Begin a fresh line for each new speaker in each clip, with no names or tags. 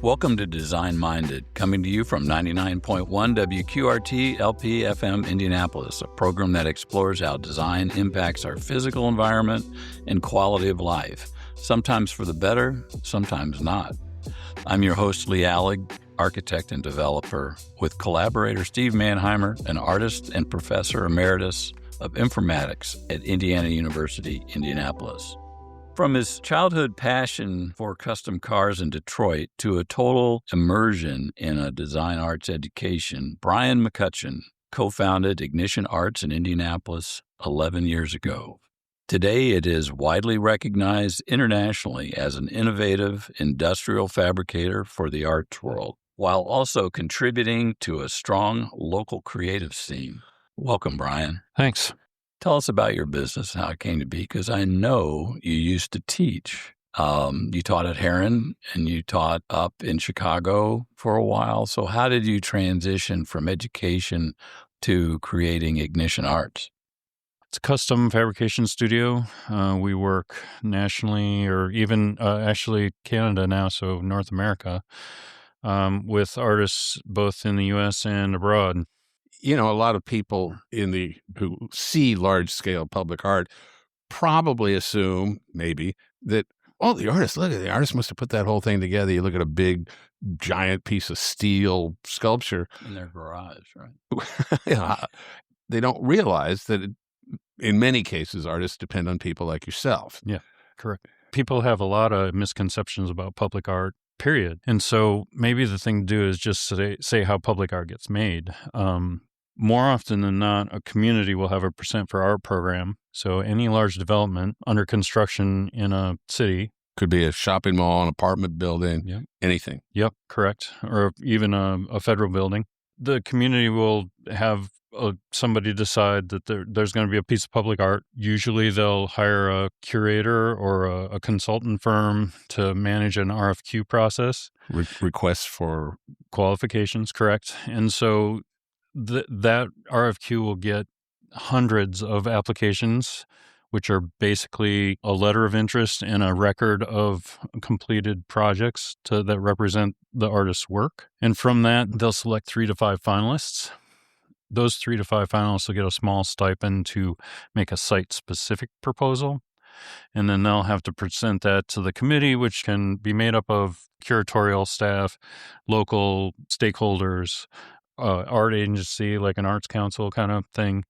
Welcome to Design Minded, coming to you from 99.1 WQRT LP FM Indianapolis, a program that explores how design impacts our physical environment and quality of life, sometimes for the better, sometimes not. I'm your host, Lee Alig, architect and developer, with collaborator Steve Mannheimer, an artist and professor emeritus of informatics at Indiana University, Indianapolis. From his childhood passion for custom cars in Detroit to a total immersion in a design arts education, Brian McCutcheon co-founded Ignition Arts in Indianapolis 11 years ago. Today, it is widely recognized internationally as an innovative industrial fabricator for the arts world, while also contributing to a strong local creative scene. Welcome, Brian.
Thanks.
Tell us about your business, how it came to be, because I know you used to teach. You taught at Heron and you taught up in Chicago for a while. So how did you transition from education to creating Ignition Arts?
It's a custom fabrication studio. We work nationally or even actually Canada now, so North America, with artists both in the U.S. and abroad.
You know, a lot of people who see large-scale public art probably assume, maybe, that, the artist must have put that whole thing together. You look at a big, giant piece of steel sculpture.
In their garage, right?
They don't realize that in many cases, artists depend on people like yourself.
Yeah, correct. People have a lot of misconceptions about public art, period. And so maybe the thing to do is just say how public art gets made. More often than not, a community will have a percent for art program. So any large development under construction in a city.
Could be a shopping mall, an apartment building, anything.
Yep, correct. Or even a federal building. The community will have somebody decide that there's going to be a piece of public art. Usually they'll hire a curator or a consultant firm to manage an RFQ process.
Requests for
qualifications, correct. And so that RFQ will get hundreds of applications, which are basically a letter of interest and a record of completed projects that represent the artist's work. And from that, they'll select 3 to 5 finalists. Those 3 to 5 finalists will get a small stipend to make a site-specific proposal. And then they'll have to present that to the committee, which can be made up of curatorial staff, local stakeholders, art agency, like an arts council kind of thing.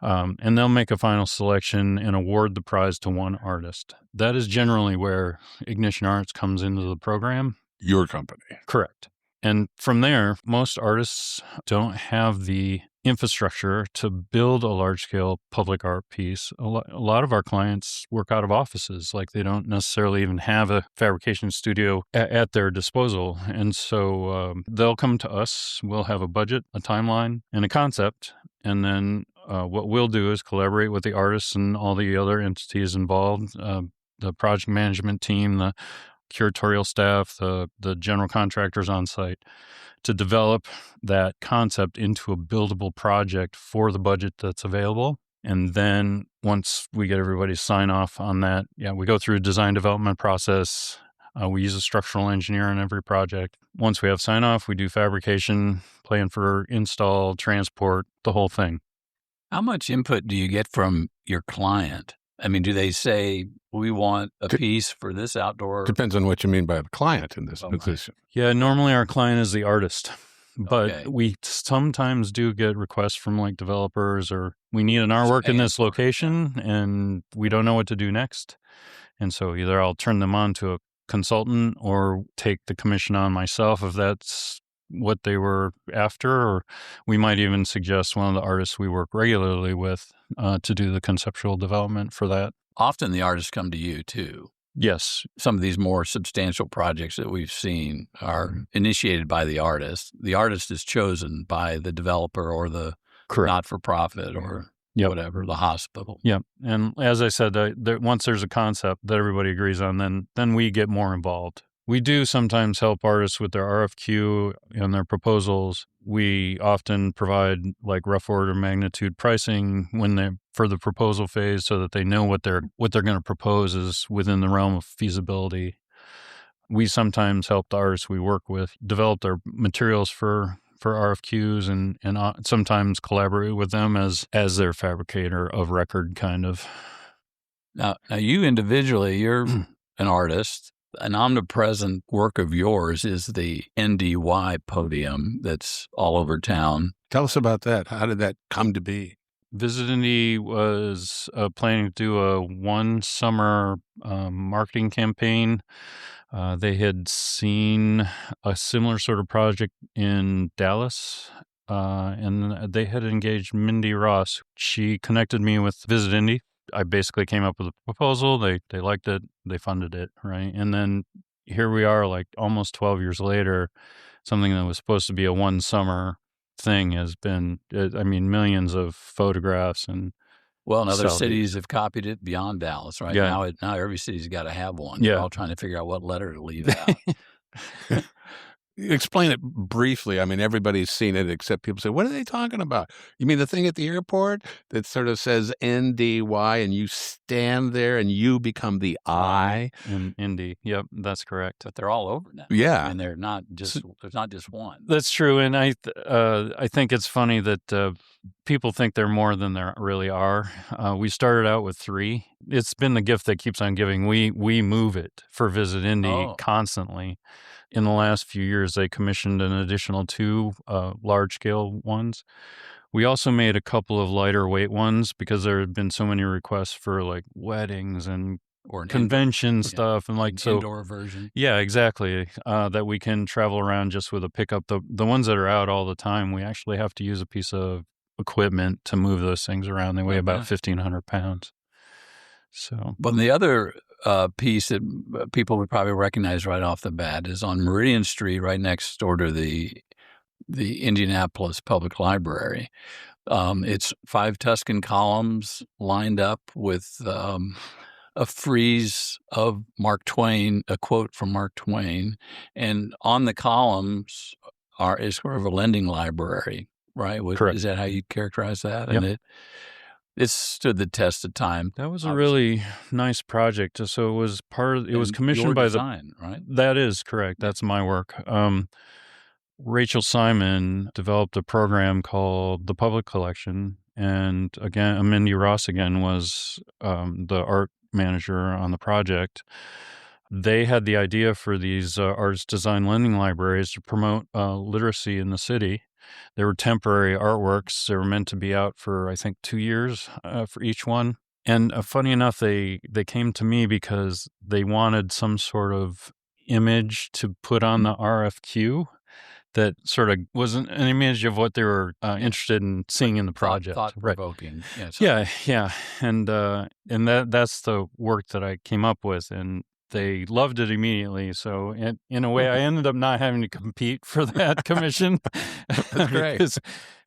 And they'll make a final selection and award the prize to one artist. That is generally where Ignition Arts comes into the program.
Your company.
Correct. And from there, most artists don't have the infrastructure to build a large-scale public art piece. A lot of our clients work out of offices, like they don't necessarily even have a fabrication studio at their disposal. And so they'll come to us, we'll have a budget, a timeline, and a concept, and then what we'll do is collaborate with the artists and all the other entities involved, the project management team, the curatorial staff, the general contractors on site, to develop that concept into a buildable project for the budget that's available. And then once we get everybody to sign off on that, we go through a design development process. We use a structural engineer on every project. Once we have sign off, we do fabrication, plan for install, transport, the whole thing.
How much input do you get from your client? I mean, do they say, we want a piece for this outdoor?
Depends on what you mean by the client in this position.
Yeah, normally our client is the artist. But
Okay.
we sometimes do get requests from like developers, or we need an artwork in this location and we don't know what to do next. And so either I'll turn them on to a consultant or take the commission on myself if that's what they were after, or we might even suggest one of the artists we work regularly with to do the conceptual development for that.
Often the artists come to you too.
Yes.
Some of these more substantial projects that we've seen are initiated by the artist. The artist is chosen by the developer or the not-for-profit or whatever, the hospital.
Yeah. And as I said, once there's a concept that everybody agrees on, then we get more involved. We do sometimes help artists with their RFQ and their proposals. We often provide like rough order magnitude pricing for the proposal phase, so that they know what they're going to propose is within the realm of feasibility. we sometimes help the artists we work with develop their materials for RFQs and sometimes collaborate with them as their fabricator of record, kind of.
Now you individually, you're an artist. An omnipresent work of yours is the NDY podium that's all over town.
Tell us about that. How did that come to be?
Visit Indy was planning to do a one summer marketing campaign. They had seen a similar sort of project in Dallas, and they had engaged Mindy Ross. She connected me with Visit Indy. I basically came up with a proposal. They liked it. They funded it, right? And then here we are, like almost 12 years later, something that was supposed to be a one summer thing has been, millions of photographs and
other cities have copied it beyond Dallas, right?
Yeah.
Now every city's got to have one.
Yeah.
They're all trying to figure out what letter to leave out.
Explain it briefly. I mean, everybody's seen it except people say, what are they talking about? You mean the thing at the airport that sort of says NDY and you stand there and you become the I?
In Indy. Yep, that's correct.
But they're all over now.
Yeah.
And they're not just, there's not just one.
That's true. And I think it's funny that people think they're more than there really are. We started out with 3. It's been the gift that keeps on giving. We move it for Visit Indy constantly. In the last few years, they commissioned an additional 2 large-scale ones. We also made a couple of lighter weight ones because there had been so many requests for like weddings and convention stuff and like
indoor version.
Yeah, exactly. That we can travel around just with a pickup. The ones that are out all the time, we actually have to use a piece of equipment to move those things around. They weigh about 1,500 pounds. So,
but the other piece that people would probably recognize right off the bat is on Meridian Street, right next door to the Indianapolis Public Library. It's 5 Tuscan columns lined up with a frieze of Mark Twain, a quote from Mark Twain, and on the columns is sort of a lending library, right?
Correct.
Is that how you'd characterize that?
Yep.
And it stood the test of time.
That was a really nice project. So it was commissioned by
design, right?
That is correct. That's my work. Rachel Simon developed a program called the Public Collection, and again, Mindy Ross was the art manager on the project. They had the idea for these artist design lending libraries to promote literacy in the city. They were temporary artworks. They were meant to be out for, I think, 2 years for each one. And funny enough, they came to me because they wanted some sort of image to put on the RFQ that sort of was an image of what they were interested in seeing in the project.
Thought-provoking.
Right. Yeah. And that's the work that I came up with, and they loved it immediately. So in a way, I ended up not having to compete for that commission.
That's great.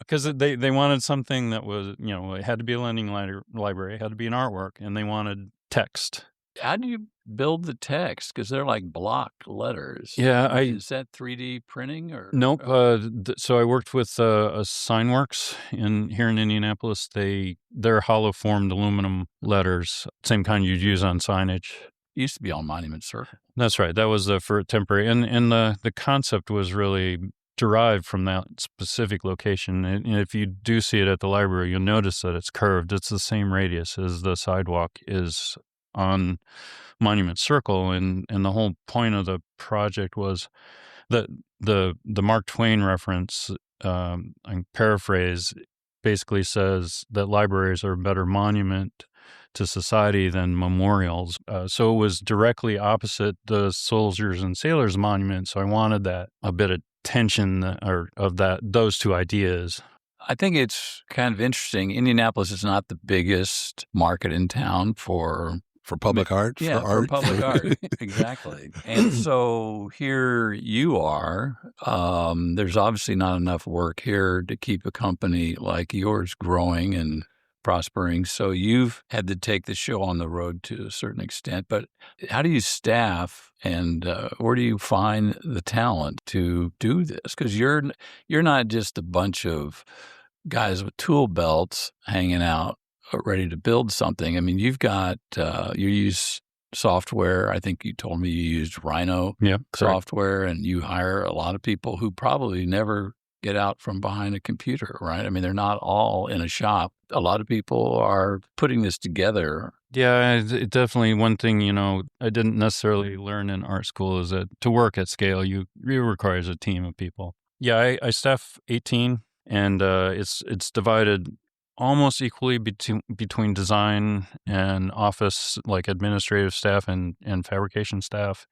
Because they wanted something that was, it had to be a lending library, it had to be an artwork, and they wanted text.
How do you build the text? Because they're like block letters.
Yeah,
is that 3D printing or?
Nope. So I worked with Signworks here in Indianapolis. They're hollow formed aluminum letters, same kind you'd use on signage.
It used to be on Monument Circle.
That's right. That was for temporary, and the concept was really derived from that specific location. And if you do see it at the library, you'll notice that it's curved. It's the same radius as the sidewalk is on Monument Circle, and the whole point of the project was that the Mark Twain reference, I paraphrase, basically says that libraries are a better monument to society than memorials. So it was directly opposite the Soldiers and Sailors Monument. So I wanted a bit of tension of those two ideas.
I think it's kind of interesting. Indianapolis is not the biggest market in town for
public art?
Yeah,
for art.
Public art. Exactly. And so here you are. There's obviously not enough work here to keep a company like yours growing and prospering. So you've had to take the show on the road to a certain extent. But how do you staff and where do you find the talent to do this? Because you're not just a bunch of guys with tool belts hanging out ready to build something. I mean, you've got you use software. I think you told me you used Rhino software, and you hire a lot of people who probably never get out from behind a computer, right? I mean, they're not all in a shop. A lot of people are putting this together.
Yeah, it definitely one thing, I didn't necessarily learn in art school is that to work at scale, it requires a team of people. Yeah, I staff 18, and it's divided almost equally between design and office, like administrative staff and fabrication staff.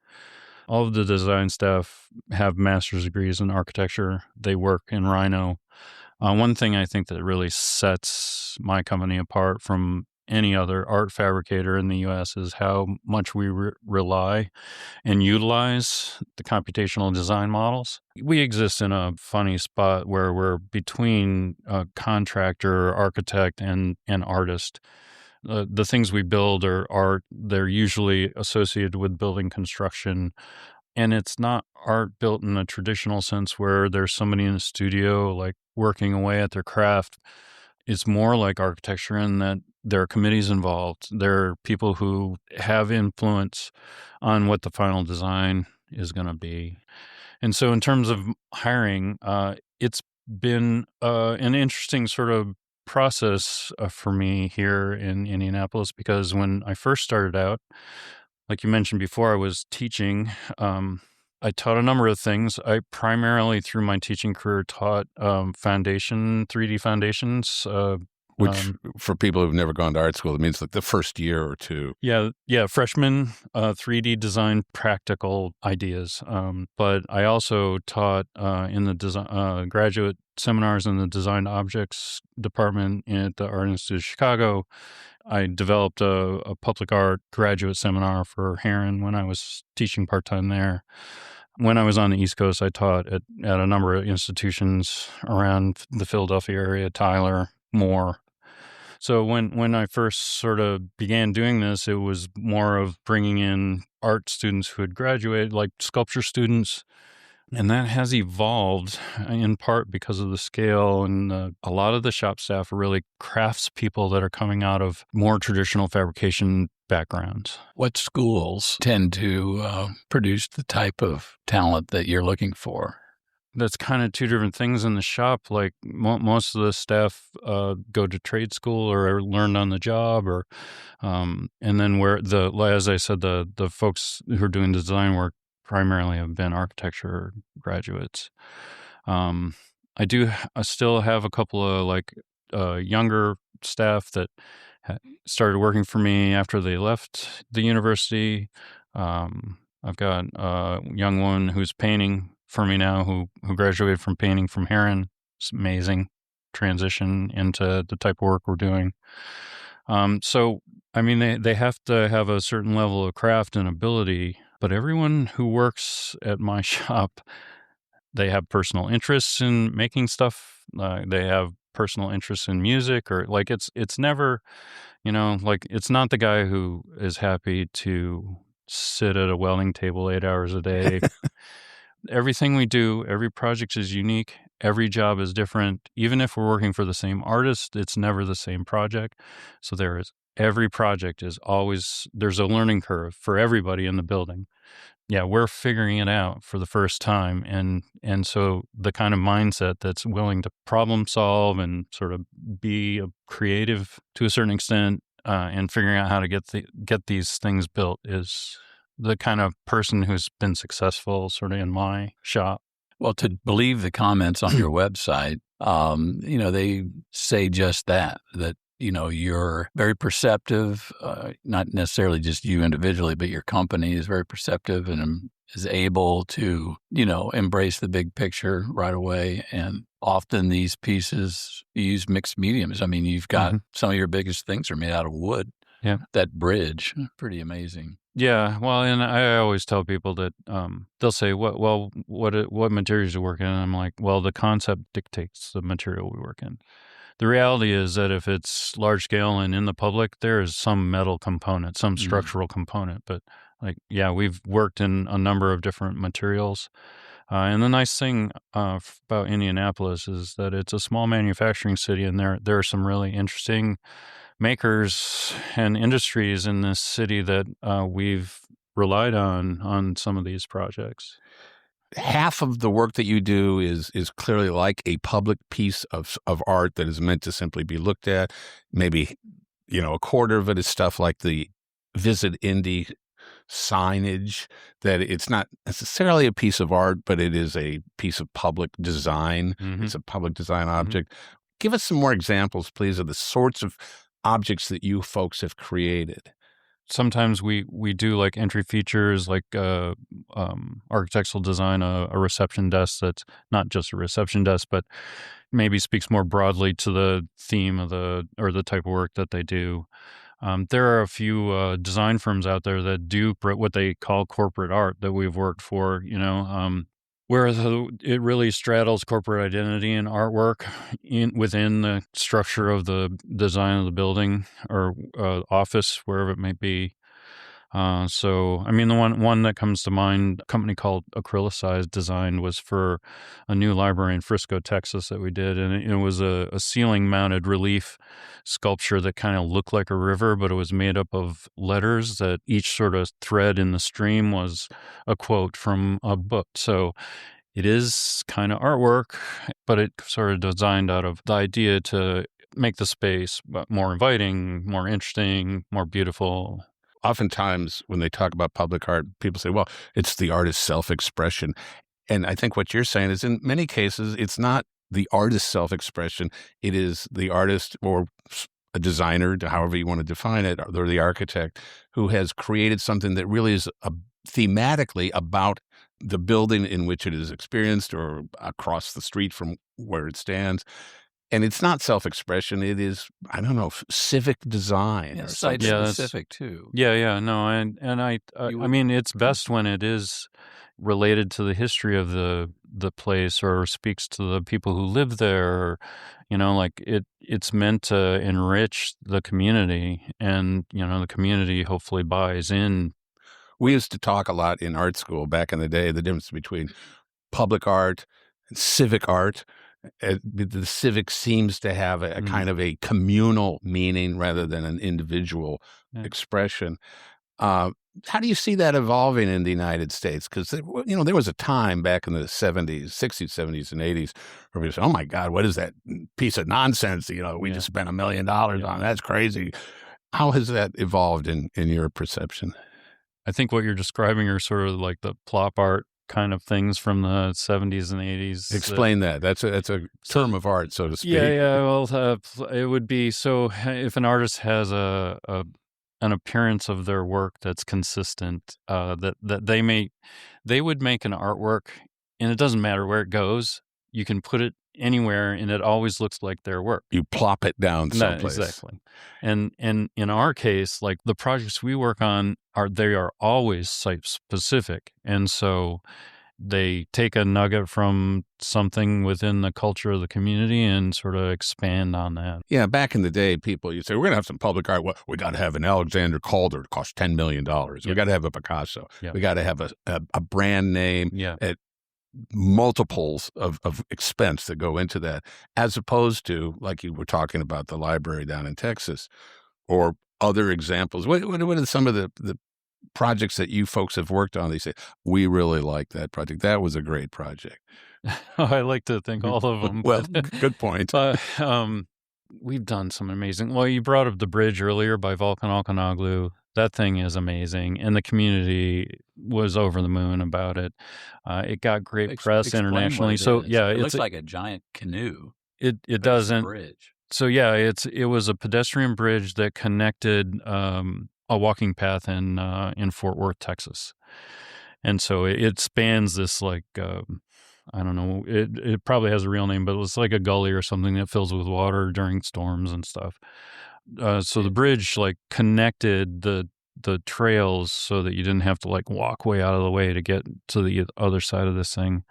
All of the design staff have master's degrees in architecture. They work in Rhino. One thing I think that really sets my company apart from any other art fabricator in the U.S. is how much we rely and utilize the computational design models. We exist in a funny spot where we're between a contractor, architect, and artist. The things we build are art. They're usually associated with building construction. And it's not art built in a traditional sense where there's somebody in the studio like working away at their craft. It's more like architecture in that there are committees involved. There are people who have influence on what the final design is going to be. And so in terms of hiring, it's been an interesting sort of process for me here in Indianapolis, because when I first started out, like you mentioned before, I was teaching. I taught a number of things. I primarily, through my teaching career, taught 3D foundations.
Which, for people who've never gone to art school, it means like the first year or two.
Yeah, freshman 3D design practical ideas. But I also taught in the design graduate seminars in the Design Objects department at the Art Institute of Chicago. I developed a public art graduate seminar for Heron when I was teaching part-time there. When I was on the East Coast, I taught at a number of institutions around the Philadelphia area, Tyler, Moore. So when I first sort of began doing this, it was more of bringing in art students who had graduated, like sculpture students. And that has evolved in part because of the scale, and a lot of the shop staff are really craftspeople that are coming out of more traditional fabrication backgrounds.
What schools tend to produce the type of talent that you're looking for?
That's kind of two different things in the shop. Like most of the staff go to trade school or learn on the job, or and then as I said, the folks who are doing design work primarily have been architecture graduates. I still have a couple of younger staff that started working for me after they left the university. I've got a young woman who's painting for me now, who graduated from painting from Heron. It's amazing transition into the type of work we're doing. So, I mean, they have to have a certain level of craft and ability, but everyone who works at my shop, they have personal interests in making stuff. They have personal interests in music, or like it's never, like it's not the guy who is happy to sit at a welding table 8 hours a day. Everything we do, every project is unique. Every job is different. Even if we're working for the same artist, it's never the same project. So every project is always, there's a learning curve for everybody in the building. Yeah, we're figuring it out for the first time. And so the kind of mindset that's willing to problem solve and sort of be creative to a certain extent and figuring out how to get these things built is the kind of person who's been successful sort of in my shop.
Well, to believe the comments on your website, they say just that you're very perceptive, not necessarily just you individually, but your company is very perceptive and is able to, embrace the big picture right away. And often these pieces use mixed mediums. I mean, you've got some of your biggest things are made out of wood.
Yeah.
That bridge, pretty amazing.
Yeah, well, and I always tell people that they'll say, what materials you work in? And I'm like, well, the concept dictates the material we work in. The reality is that if it's large scale and in the public, there is some metal component, some structural component. But we've worked in a number of different materials. And the nice thing about Indianapolis is that it's a small manufacturing city, and there are some really interesting makers and industries in this city that we've relied on some of these projects.
Half of the work that you do is clearly like a public piece of art that is meant to simply be looked at. Maybe, a quarter of it is stuff like the Visit Indy signage, that it's not necessarily a piece of art, but it is a piece of public design.
Mm-hmm.
It's a public design object. Give us some more examples, please, of the sorts of objects that you folks have created.
Sometimes we do like entry features, like architects will design a reception desk that's not just a reception desk, but maybe speaks more broadly to the theme of the type of work that they do. There are a few design firms out there that do what they call corporate art that we've worked for, where it really straddles corporate identity and artwork within the structure of the design of the building or office, wherever it may be. The one that comes to mind, a company called Acrylicize designed, was for a new library in Frisco, Texas that we did. And it was a ceiling-mounted relief sculpture that kind of looked like a river, but it was made up of letters that each sort of thread in the stream was a quote from a book. So it is kind of artwork, but it sort of designed out of the idea to make the space more inviting, more interesting, more beautiful.
Oftentimes, when they talk about public art, people say, well, it's the artist's self-expression. And I think what you're saying is, in many cases, it's not the artist's self-expression. It is the artist or a designer, however you want to define it, or the architect, who has created something that really is thematically about the building in which it is experienced or across the street from where it stands. And it's not self-expression. It is, I don't know, civic design.
Yeah,
or
site-specific, too.
No, and I mean, it's best when it is related to the history of the place or speaks to the people who live there. Or, like it's meant to enrich the community, and, the community hopefully buys in.
We used to talk a lot in art school back in the day, the difference between public art and civic art. The civic seems to have a kind of a communal meaning rather than an individual expression. How do you see that evolving in the United States? Because, there was a time back in the 70s, 60s, 70s, and 80s where we said, oh, my God, what is that piece of nonsense? We just spent $1 million on. That's crazy. How has that evolved in your perception?
I think what you're describing are sort of like the plop art kind of things from the 70s and 80s.
Explain that. That's a term of art, so to speak.
Yeah. Well, it would be, so if an artist has an appearance of their work that's consistent, that they would make an artwork, and it doesn't matter where it goes. You can put it anywhere, and it always looks like their work.
You plop it down someplace.
Exactly. And in our case, like the projects we work on are always site specific, and so they take a nugget from something within the culture of the community and sort of expand on that.
Yeah, back in the day, you say, we're going to have some public art. Well, we got to have an Alexander Calder. It costs $10 million. We got to have a Picasso. We got to have a brand name at multiples of expense that go into that, as opposed to, like you were talking about, the library down in Texas or other examples. What are some of the projects that you folks have worked on? They say, we really like that project. That was a great project.
I like to think all of them.
Well, good point.
We've done some amazing. Well, you brought up the bridge earlier by Vulcan Alkanoglu. That thing is amazing, and the community was over the moon about it. It got great press internationally. So
it looks like a giant canoe.
It doesn't.
Bridge.
So it was a pedestrian bridge that connected a walking path in Fort Worth, Texas, and so it spans this like. I don't know. It probably has a real name, but it was like a gully or something that fills with water during storms and stuff. So the bridge like connected the trails so that you didn't have to like walk way out of the way to get to the other side of this thing.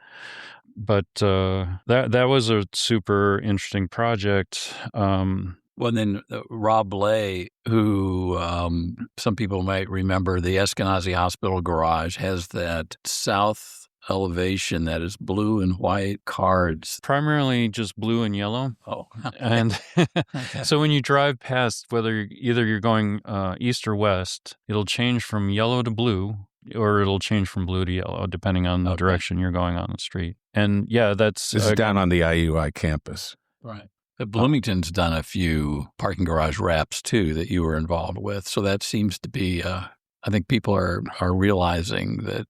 But that was a super interesting project.
Well, then Rob Blay, who some people might remember, the Eskenazi Hospital garage has that south elevation that is blue and white cards.
Primarily just blue and yellow.
Oh,
And so when you drive past, whether either you're going east or west, it'll change from yellow to blue, or it'll change from blue to yellow, depending on the direction you're going on the street. And yeah,
This is down on the IUI campus.
right. Bloomington's done a few parking garage wraps too that you were involved with. So that seems to be, I think people are realizing that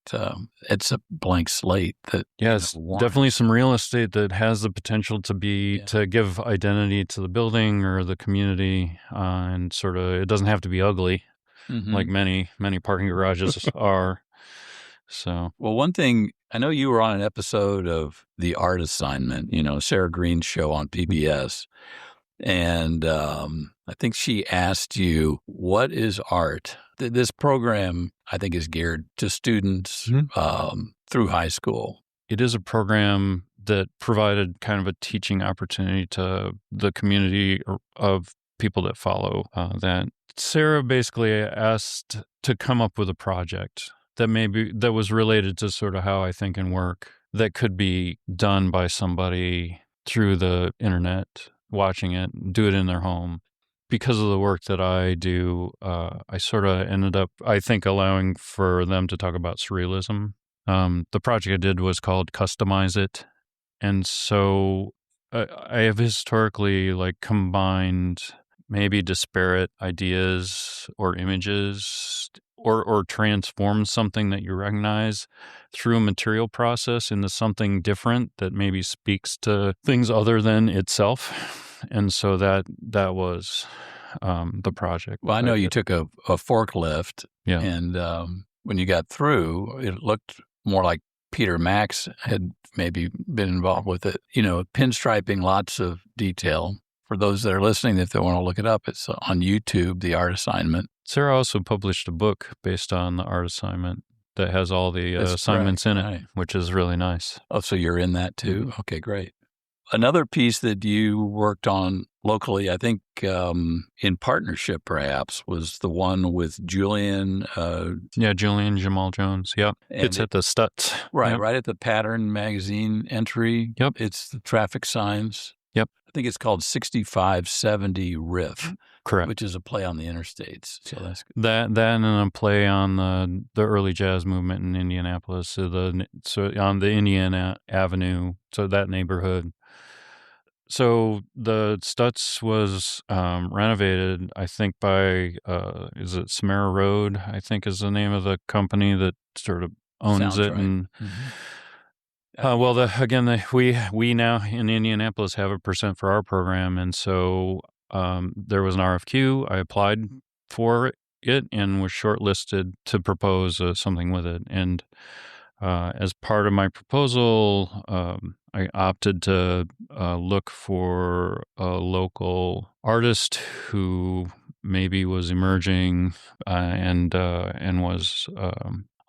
it's a blank slate. That
yes, definitely some real estate that has the potential to be to give identity to the building or the community, and sort of it doesn't have to be ugly, like many parking garages are. So,
well, one thing, I know you were on an episode of The Art Assignment, Sarah Green's show on PBS. And I think she asked you, what is art? This program, I think, is geared to students through high school.
It is a program that provided kind of a teaching opportunity to the community of people that follow that. Sarah basically asked to come up with a project that was related to sort of how I think and work, that could be done by somebody through the internet, watching it, do it in their home. Because of the work that I do, I sort of ended up, I think, allowing for them to talk about surrealism. The project I did was called Customize It. And so I have historically combined maybe disparate ideas or images, or transform something that you recognize through a material process into something different that maybe speaks to things other than itself. And so that was the project.
Well, I know you took a forklift, and when you got through, it looked more like Peter Max had maybe been involved with it. Pinstriping, lots of detail. For those that are listening, if they want to look it up, it's on YouTube, The Art Assignment.
Sarah also published a book based on the art assignment that has all the assignments in it, which is really nice.
Oh, so you're in that too? Okay, great. Another piece that you worked on locally, I think in partnership perhaps, was the one with Julian.
Julian Jamal Jones. Yep. It's at the Stutz.
Right,
Yep.
Right at the Pattern magazine entry.
Yep.
It's the traffic signs.
Yep.
I think it's called 6570 Riff.
Correct.
Which is a play on the interstates. So that's good.
That and a play on the early jazz movement in Indianapolis. So on the Indiana Avenue, so that neighborhood. So the Stutz was renovated, I think, by is it Samara Road? I think is the name of the company that sort of owns
Sounds
it.
right.
And we now in Indianapolis have 1% for our program, and so there was an RFQ. I applied for it and was shortlisted to propose something with it. And as part of my proposal, I opted to look for a local artist who maybe was emerging and was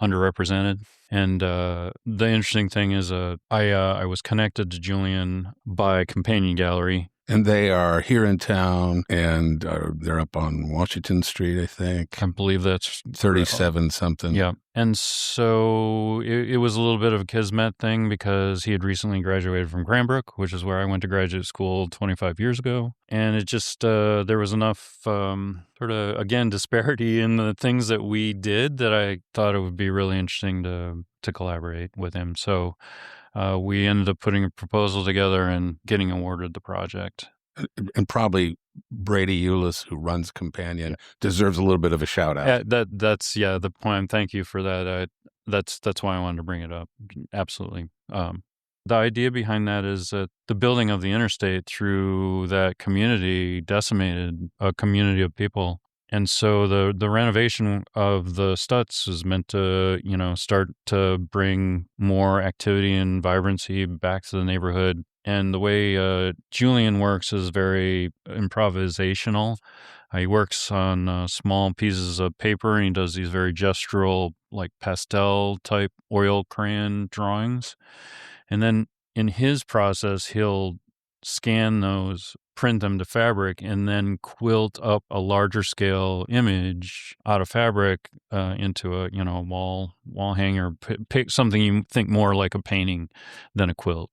underrepresented. And the interesting thing is I was connected to Julian by Companion Gallery.
And they are here in town, and they're up on Washington Street, I think.
I believe that's
37 something.
Yeah. And so it was a little bit of a kismet thing because he had recently graduated from Cranbrook, which is where I went to graduate school 25 years ago. And it just, there was enough sort of, again, disparity in the things that we did that I thought it would be really interesting to collaborate with him. So we ended up putting a proposal together and getting awarded the project.
And probably Brady Eulis, who runs Companion, deserves a little bit of a shout out.
That's the point. Thank you for that. That's why I wanted to bring it up. Absolutely. The idea behind that is that the building of the interstate through that community decimated a community of people. And so the renovation of the Stutz is meant to, start to bring more activity and vibrancy back to the neighborhood. And the way Julian works is very improvisational. He works on small pieces of paper, and he does these very gestural, like pastel type oil crayon drawings. And then in his process, he'll scan those print them to fabric, and then quilt up a larger scale image out of fabric into a wall hanger, pick something you think more like a painting than a quilt.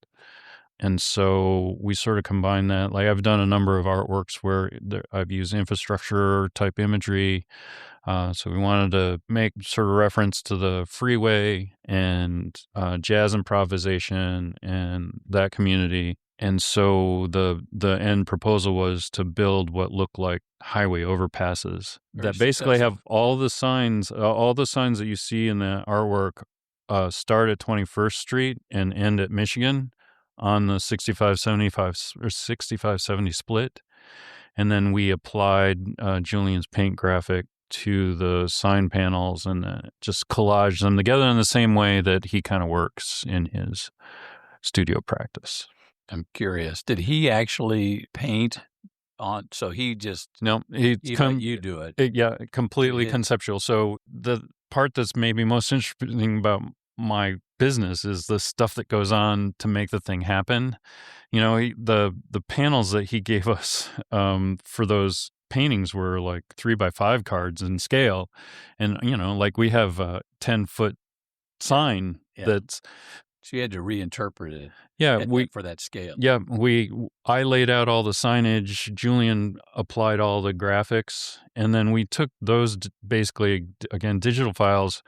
And so we sort of combine that. Like I've done a number of artworks where I've used infrastructure type imagery. So we wanted to make sort of reference to the freeway and jazz improvisation and that community. And so the end proposal was to build what looked like highway overpasses that basically have all the signs that you see in the artwork start at 21st Street and end at Michigan on the 65-75 or 65-70 split. And then we applied Julian's paint graphic to the sign panels and just collaged them together in the same way that he kind of works in his studio practice.
I'm curious, did he actually paint on? So he just
no,
you do it.
Yeah, completely conceptual. So the part that's maybe most interesting about my business is the stuff that goes on to make the thing happen. The panels that he gave us for those paintings were like 3x5 cards in scale, and like we have a 10-foot sign that's.
So you had to reinterpret it.
Yeah,
for that scale.
Yeah, I laid out all the signage. Julian applied all the graphics, and then we took those basically again digital files,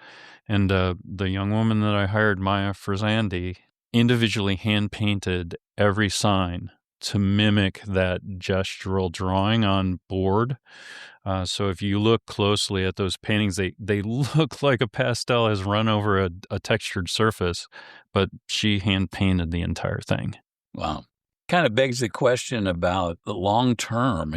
and the young woman that I hired, Maya Frazandi, individually hand painted every sign to mimic that gestural drawing on board. So if you look closely at those paintings, they look like a pastel has run over a textured surface, but she hand painted the entire thing.
Wow. Kind of begs the question about the long term,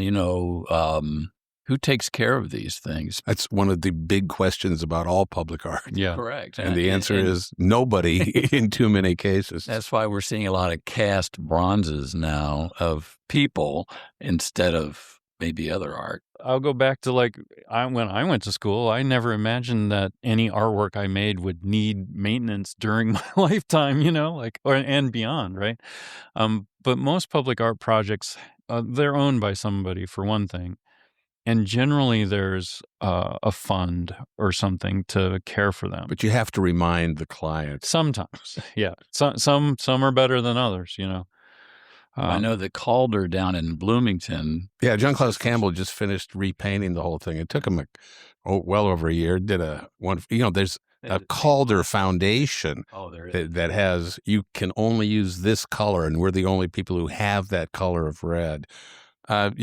who takes care of these things?
That's one of the big questions about all public art.
Yeah.
Correct.
And the answer is nobody in too many cases.
That's why we're seeing a lot of cast bronzes now of people instead of maybe other art.
I'll go back to when I went to school, I never imagined that any artwork I made would need maintenance during my lifetime, and beyond, right? But most public art projects, they're owned by somebody for one thing. And generally there's a fund or something to care for them.
But you have to remind the client.
Sometimes, yeah. Some are better than others,
I know the Calder down in Bloomington.
Yeah, John Klaus Campbell just finished repainting the whole thing. It took him well over a year. Did there's a Calder foundation that has, you can only use this color, and we're the only people who have that color of red. Ask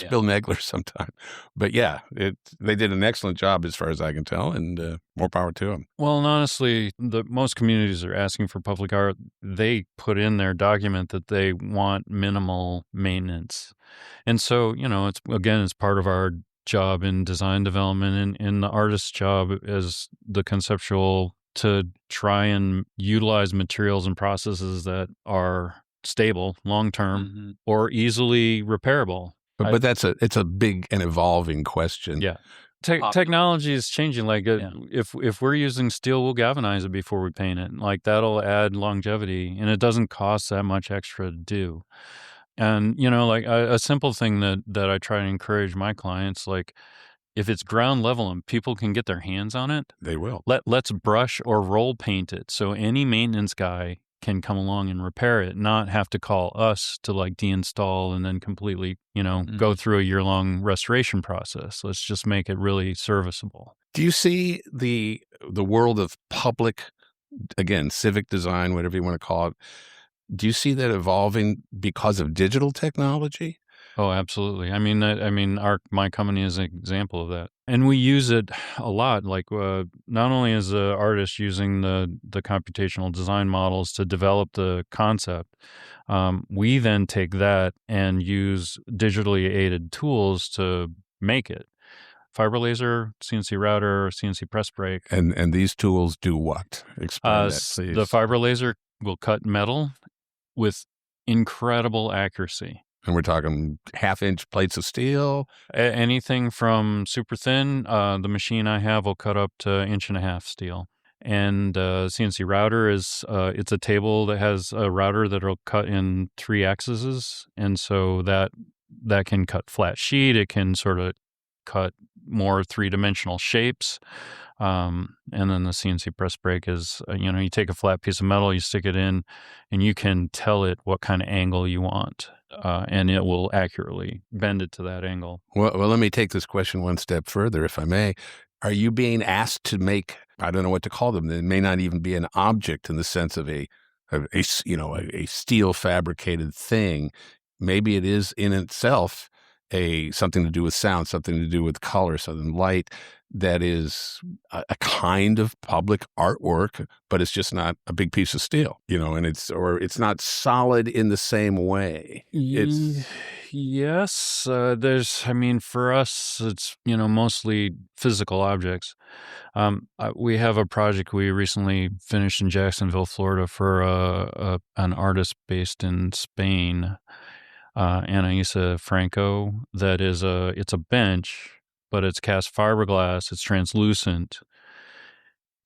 Bill Negler sometime. But yeah, they did an excellent job as far as I can tell, and more power to them.
Well, and honestly, most communities are asking for public art. They put in their document that they want minimal maintenance. And so, it's part of our job in design development and in the artist's job as the conceptual to try and utilize materials and processes that are stable, long-term, or easily repairable.
But it's a big and evolving question.
Yeah. Technology is changing. Like if we're using steel, we'll galvanize it before we paint it. Like that'll add longevity, and it doesn't cost that much extra to do. And, a simple thing that I try to encourage my clients, like if it's ground level and people can get their hands on it,
they will.
Let's brush or roll paint it. So any maintenance guy can come along and repair it, not have to call us to deinstall and then completely, go through a year-long restoration process. Let's just make it really serviceable.
Do you see the world of public, again, civic design, whatever you want to call it, do you see that evolving because of digital technology?
Oh, absolutely. My company is an example of that. And we use it a lot. Not only is the artist using the computational design models to develop the concept, we then take that and use digitally aided tools to make it. Fiber laser, CNC router, CNC press brake.
And these tools do what? Explain that, please.
The fiber laser will cut metal with incredible accuracy.
And we're talking 1/2-inch plates of steel?
Anything from super thin. The machine I have will cut up to 1.5-inch steel. And CNC router is it's a table that has a router that'll cut in 3 axes, and so that can cut flat sheet. It can sort of cut more 3-dimensional shapes. And then the CNC press brake is, you take a flat piece of metal, you stick it in, and you can tell it what kind of angle you want, and it will accurately bend it to that angle.
Well, let me take this question one step further, if I may. Are you being asked to make, I don't know what to call them, it may not even be an object in the sense of a steel fabricated thing. Maybe it is in itself something to do with sound, something to do with color, something light, that is a kind of public artwork, but it's just not a big piece of steel, and it's not solid in the same way.
Yes, for us, it's, mostly physical objects. We have a project we recently finished in Jacksonville, Florida for an artist based in Spain, Anaisa Franco, that is it's a bench, but it's cast fiberglass. It's translucent.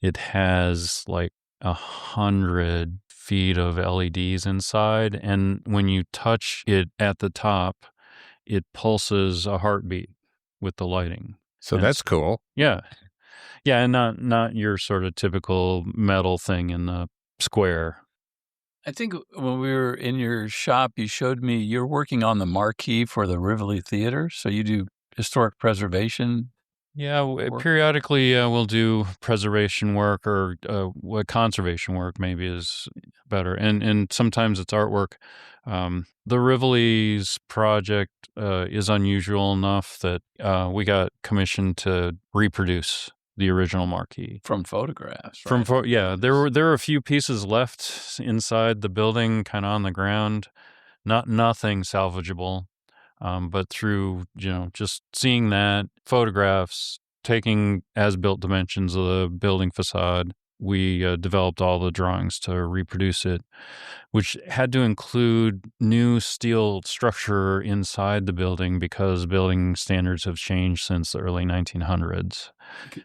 It has like 100 feet of LEDs inside, and when you touch it at the top, it pulses a heartbeat with the lighting.
So that's cool.
Yeah, and not your sort of typical metal thing in the square.
I think when we were in your shop, you showed me you're working on the marquee for the Rivoli Theater. So you do historic preservation.
Yeah, periodically we'll do preservation work, or conservation work maybe is better. And sometimes it's artwork. The Rivoli's project is unusual enough that we got commissioned to reproduce the original marquee
from photographs. Right?
There were a few pieces left inside the building, kind of on the ground, nothing salvageable. But through just seeing that, photographs, taking as-built dimensions of the building facade, we developed all the drawings to reproduce it, which had to include new steel structure inside the building because building standards have changed since the early 1900s.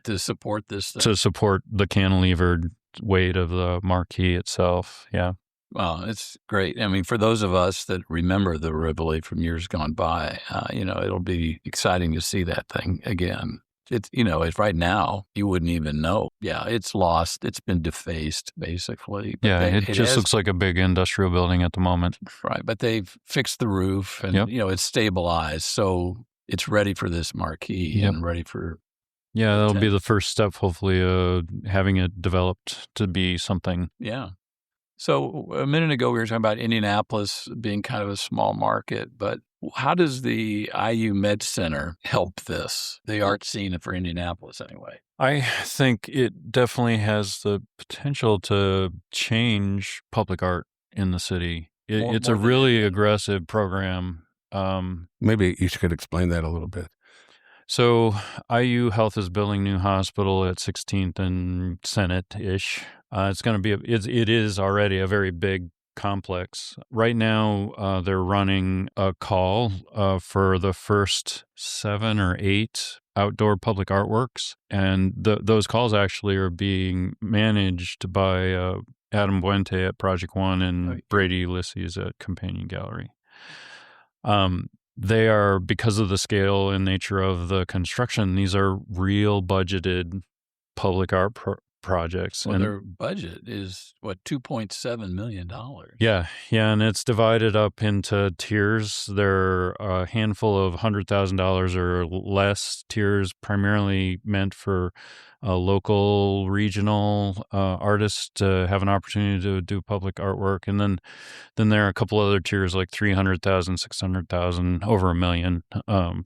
To support this thing?
To support the cantilevered weight of the marquee itself, yeah.
Well, it's great. I mean, for those of us that remember the Rivoli from years gone by, it'll be exciting to see that thing again. It's, it's right now, you wouldn't even know. Yeah, it's lost. It's been defaced, basically.
But it just looks like a big industrial building at the moment.
Right, but they've fixed the roof and, it's stabilized. So it's ready for this marquee and ready for...
Yeah, that'll be the first step, hopefully, having it developed to be something.
Yeah. So a minute ago, we were talking about Indianapolis being kind of a small market, but how does the IU Med Center help the art scene for Indianapolis anyway?
I think it definitely has the potential to change public art in the city. It's a really aggressive program.
Maybe you could explain that a little bit.
So IU Health is building new hospital at 16th and Senate-ish. It's going to be, it is already a very big complex. Right now, they're running a call for the first 7 or 8 outdoor public artworks. And those calls actually are being managed by Adam Buente at Project One and Brady Ulysses at Companion Gallery. They are, because of the scale and nature of the construction, these are real budgeted public art projects.
Well, their budget is, $2.7 million?
Yeah, and it's divided up into tiers. There are a handful of $100,000 or less tiers, primarily meant for local, regional artists to have an opportunity to do public artwork. And then there are a couple other tiers like $300,000, $600,000, over $1 million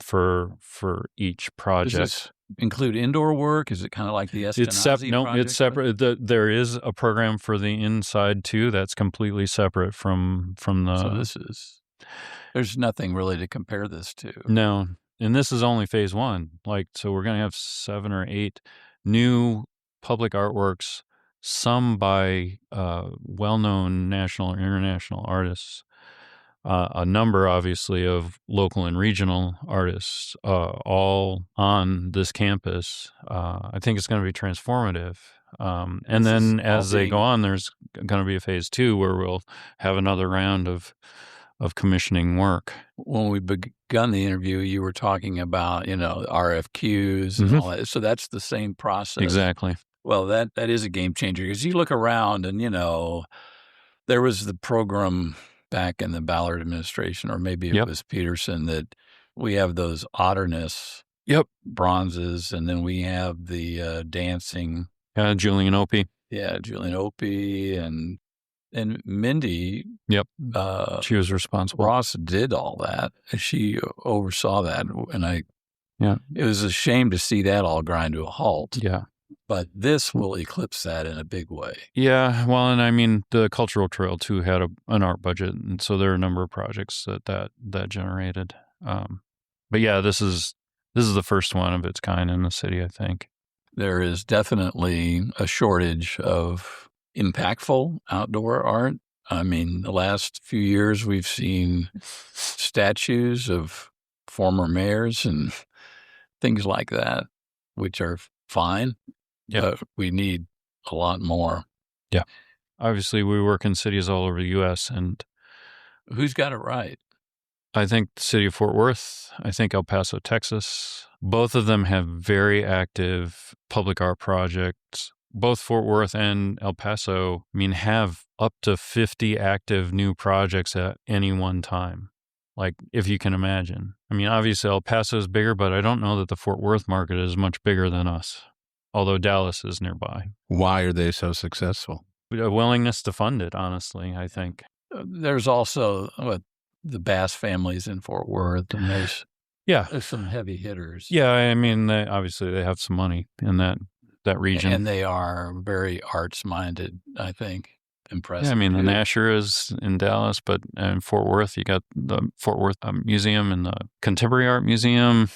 for each project.
Does this include indoor work? Is it kind of like the Eskenazi project?
It's separate. There is a program for the inside too. That's completely separate from the.
So there's nothing really to compare this to.
No, and this is only phase 1. So we're going to have 7 or 8 new public artworks, some by well-known national or international artists, a number, obviously, of local and regional artists, all on this campus. I think it's going to be transformative. And then as they go on, there's going to be a phase 2 where we'll have another round of commissioning work.
When we begun the interview, you were talking about, RFQs and all that. So that's the same process.
Exactly.
Well, that is a game changer because you look around and, there was the program back in the Ballard administration, or maybe it was Peterson, that we have those otterness bronzes, and then we have the dancing.
Julian Opie.
Yeah, Julian Opie and Mindy.
Yep. She was responsible.
Ross did all that. She oversaw that, and it was a shame to see that all grind to a halt.
Yeah.
But this will eclipse that in a big way.
Yeah, well, and I mean, the Cultural Trail too had an art budget, and so there are a number of projects that generated. But yeah, this is the first one of its kind in the city, I think.
There is definitely a shortage of impactful outdoor art. I mean, the last few years we've seen statues of former mayors and things like that, which are fine. Yeah, but we need a lot more.
Yeah. Obviously, we work in cities all over the U.S., and
who's got it right?
I think the city of Fort Worth, I think El Paso, Texas. Both of them have very active public art projects. Both Fort Worth and El Paso, have up to 50 active new projects at any one time. Like, if you can imagine. Obviously, El Paso is bigger, but I don't know that the Fort Worth market is much bigger than us, although Dallas is nearby.
Why are they so successful?
A willingness to fund it, honestly, I think.
There's also the Bass families in Fort Worth, and there's some heavy hitters.
Yeah, obviously they have some money in that region.
And they are very arts-minded, I think. Impressive.
Yeah, the Nasher is in Dallas, but in Fort Worth, you got the Fort Worth Museum and the Contemporary Art Museum.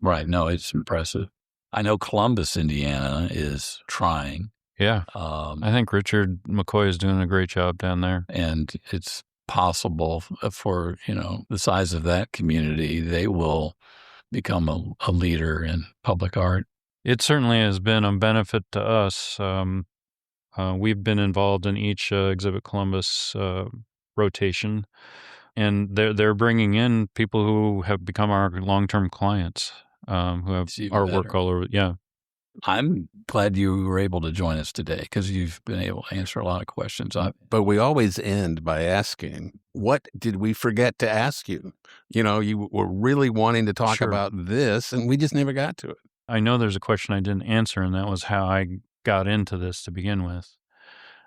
Right. No, it's impressive. I know Columbus, Indiana is trying.
Yeah. I think Richard McCoy is doing a great job down there.
And it's possible for, the size of that community, they will become a leader in public art.
It certainly has been a benefit to us. We've been involved in each Exhibit Columbus rotation, and they're bringing in people who have become our long-term clients, who have artwork all over. Yeah.
I'm glad you were able to join us today because you've been able to answer a lot of questions.
But we always end by asking, what did we forget to ask you? You were really wanting to talk about this, and we just never got to it.
I know there's a question I didn't answer, and that was how I got into this to begin with.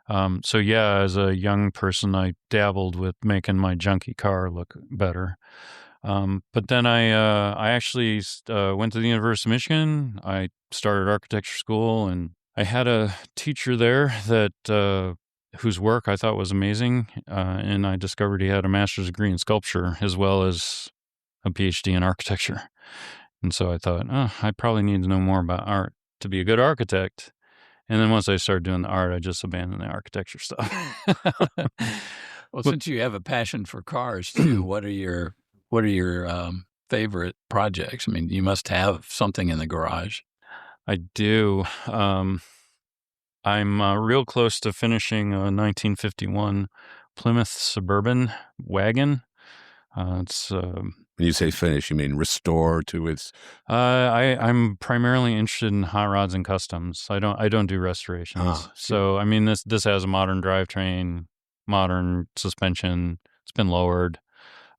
As a young person, I dabbled with making my junky car look better. But then I actually went to the University of Michigan. I started architecture school, and I had a teacher there that whose work I thought was amazing, and I discovered he had a master's degree in sculpture as well as a PhD in architecture. And so I thought, I probably need to know more about art to be a good architect. And then once I started doing the art, I just abandoned the architecture stuff.
Well, since you have a passion for cars too, what are your favorite projects? You must have something in the garage.
I do. I'm real close to finishing a 1951 Plymouth Suburban wagon. It's
when you say finish, you mean restore to its?
I'm primarily interested in hot rods and customs. I don't do restorations. So this has a modern drivetrain, modern suspension. It's been lowered.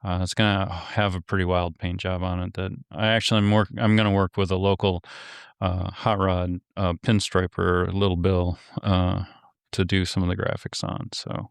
It's gonna have a pretty wild paint job on it. That I'm gonna work with a local hot rod pinstriper, Little Bill, to do some of the graphics on. So.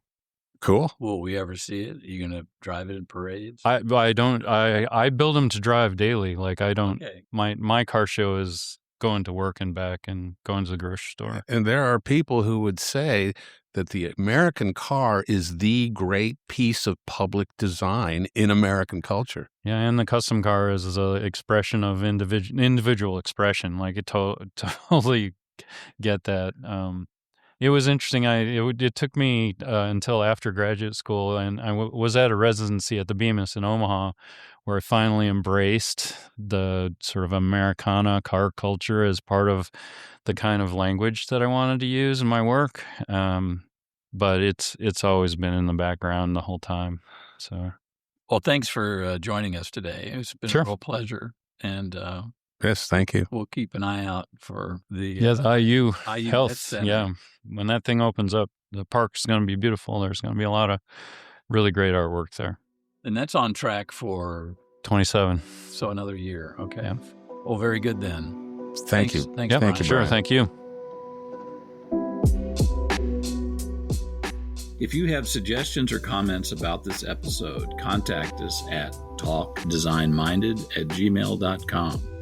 Cool.
Will we ever see it? Are you going to drive it in parades?
I don't. I build them to drive daily. Like I don't. Okay. My car show is going to work and back and going to the grocery store.
And there are people who would say that the American car is the great piece of public design in American culture.
Yeah, and the custom car is an expression of individual expression. Like it totally get that. It was interesting. It took me until after graduate school, and I was at a residency at the Bemis in Omaha, where I finally embraced the sort of Americana car culture as part of the kind of language that I wanted to use in my work. But it's always been in the background the whole time. So,
well, thanks for joining us today. It's been
Sure.
a real pleasure, and
Yes, thank you.
we'll keep an eye out for the
the IU
IU
Health.
Center.
Yeah, when that thing opens up, the park's going to be beautiful. There's going to be a lot of really great artwork there.
And that's on track for
27.
So another year. Okay.
Yeah.
Well, very good then.
Thank you.
Thanks,
Yep,
Brian.
you,
sure.
Brian.
Thank you.
If you have suggestions or comments about this episode, contact us at talkdesignminded@gmail.com.